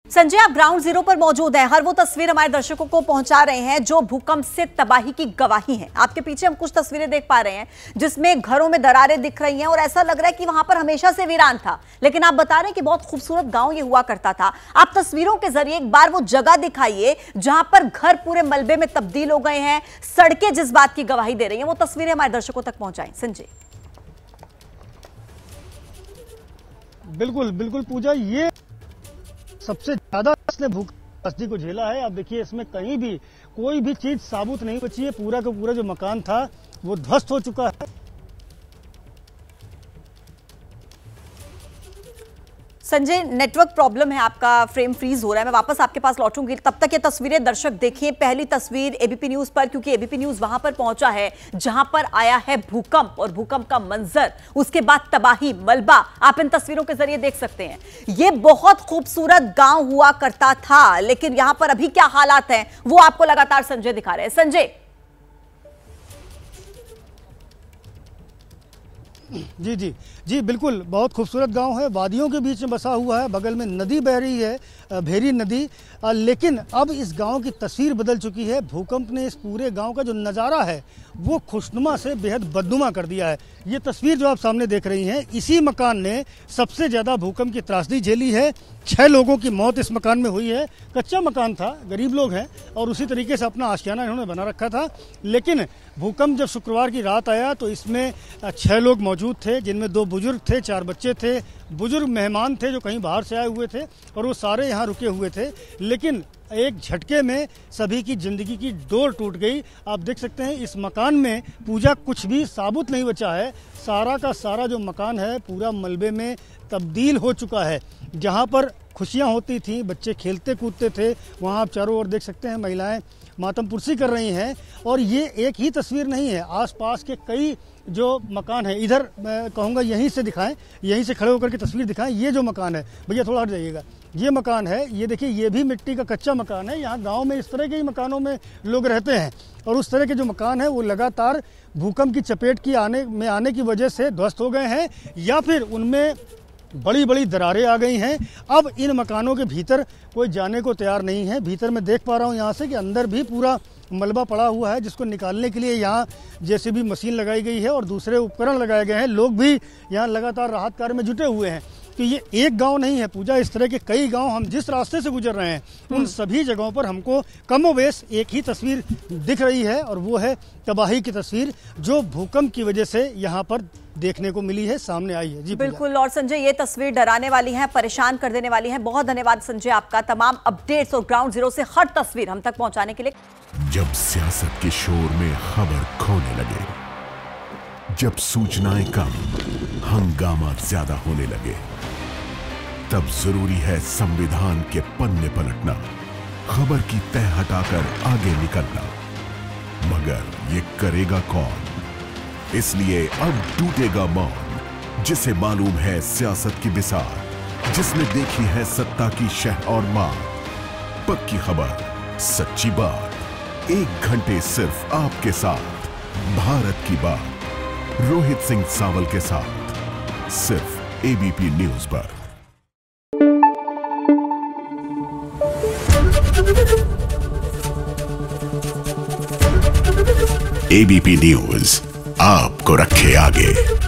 संजय, आप ground zero पर मौजूद हैं। हर वो तस्वीर हमारे दर्शकों को पहुंचा रहे हैं जो भूकंप से तबाही की गवाही है। आपके पीछे हम कुछ तस्वीरें देख पा रहे हैं जिसमें घरों में दरारें दिख रही हैं और ऐसा लग रहा है कि वहां पर हमेशा से वीरान था, लेकिन आप बता रहे हैं कि बहुत खूबसूरत गांव ये हुआ करता था। आप तस्वीरों के जरिए एक बार वो जगह दिखाइए जहां पर घर पूरे मलबे में तब्दील हो गए हैं, सड़कें जिस बात की गवाही दे रही हैं, वो तस्वीरें हमारे दर्शकों तक पहुंचाएं। संजय। बिल्कुल बिल्कुल पूजा, ये सबसे ज्यादा इसने भूकंप को झेला है। आप देखिए, इसमें कहीं भी कोई भी चीज साबुत नहीं बची है। पूरा का पूरा जो मकान था वो ध्वस्त हो चुका है। संजय, नेटवर्क प्रॉब्लम है, आपका फ्रेम फ्रीज हो रहा है। मैं वापस आपके पास लौटूंगी, तब तक ये तस्वीरें दर्शक देखें। पहली तस्वीर एबीपी न्यूज पर, क्योंकि एबीपी न्यूज वहां पर पहुंचा है जहां पर आया है भूकंप और भूकंप का मंजर, उसके बाद तबाही, मलबा आप इन तस्वीरों के जरिए देख सकते हैं। ये बहुत खूबसूरत गांव हुआ करता था, लेकिन यहां पर अभी क्या हालात हैं वो आपको लगातार संजय दिखा रहे हैं। संजय। जी जी जी, बिल्कुल बहुत खूबसूरत गांव है, वादियों के बीच में बसा हुआ है, बगल में नदी बह रही है, भेरी नदी। लेकिन अब इस गांव की तस्वीर बदल चुकी है। भूकंप ने इस पूरे गांव का जो नज़ारा है वो खुशनुमा से बेहद बदनुमा कर दिया है। ये तस्वीर जो आप सामने देख रही हैं, इसी मकान ने सबसे ज़्यादा भूकंप की त्रासदी झेली है। 6 लोगों की मौत इस मकान में हुई है। कच्चा मकान था, गरीब लोग हैं और उसी तरीके से अपना आशियाना इन्होंने बना रखा था। लेकिन भूकंप जब शुक्रवार की रात आया तो इसमें 6 लोग मौजूद थे, जिनमें 2 बुजुर्ग थे, 4 बच्चे थे। बुजुर्ग मेहमान थे जो कहीं बाहर से आए हुए थे और वो सारे यहाँ रुके हुए थे। लेकिन एक झटके में सभी की जिंदगी की डोर टूट गई। आप देख सकते हैं इस मकान में पूजा कुछ भी साबुत नहीं बचा है। सारा का सारा जो मकान है पूरा मलबे में तब्दील हो चुका है। जहाँ पर खुशियाँ होती थी, बच्चे खेलते कूदते थे, वहाँ आप चारों ओर देख सकते हैं महिलाएं मातम पुरसी कर रही हैं। और ये एक ही तस्वीर नहीं है, आसपास के कई जो मकान है, इधर मैं कहूँगा यहीं से दिखाएं, यहीं से खड़े होकर के तस्वीर दिखाएं। ये जो मकान है, भैया थोड़ा हट जाइएगा, ये मकान है, ये देखिए, ये भी मिट्टी का कच्चा मकान है। यहाँ गांव में इस तरह के ही मकानों में लोग रहते हैं और उस तरह के जो मकान है वो लगातार भूकंप की चपेट की आने की वजह से ध्वस्त हो गए हैं या फिर उनमें बड़ी बड़ी दरारें आ गई हैं। अब इन मकानों के भीतर कोई जाने को तैयार नहीं है। भीतर मैं देख पा रहा हूँ यहाँ से कि अंदर भी पूरा मलबा पड़ा हुआ है, जिसको निकालने के लिए यहाँ जेसीबी मशीन लगाई गई है और दूसरे उपकरण लगाए गए हैं। लोग भी यहाँ लगातार राहत कार्य में जुटे हुए हैं। तो ये एक गांव नहीं है पूजा, इस तरह के कई गांव हम जिस रास्ते से गुजर रहे हैं उन सभी जगहों पर हमको कमोबेश एक ही तस्वीर दिख रही है और वो है तबाही की तस्वीर जो भूकंप की वजह से यहाँ पर देखने को मिली है, सामने आई है। जी बिल्कुल। और संजय, ये तस्वीर डराने वाली है, परेशान कर देने वाली है। बहुत धन्यवाद संजय आपका तमाम अपडेट्स और ग्राउंड जीरो से हर तस्वीर हम तक पहुंचाने के लिए। जब सियासत के शोर में खबर खोने लगे, जब सूचनाएं कम, हंगामा ज्यादा होने लगे, तब जरूरी है संविधान के पन्ने पलटना, खबर की तह हटाकर आगे निकलना। मगर ये करेगा कौन? इसलिए अब टूटेगा मौन, जिसे मालूम है सियासत की बिसात, जिसने देखी है सत्ता की शह और मात। पक्की खबर, सच्ची बात, 1 घंटे सिर्फ आपके साथ, भारत की बात, रोहित सिंह सावल के साथ, सिर्फ एबीपी न्यूज पर। एबीपी न्यूज आपको रखे आगे।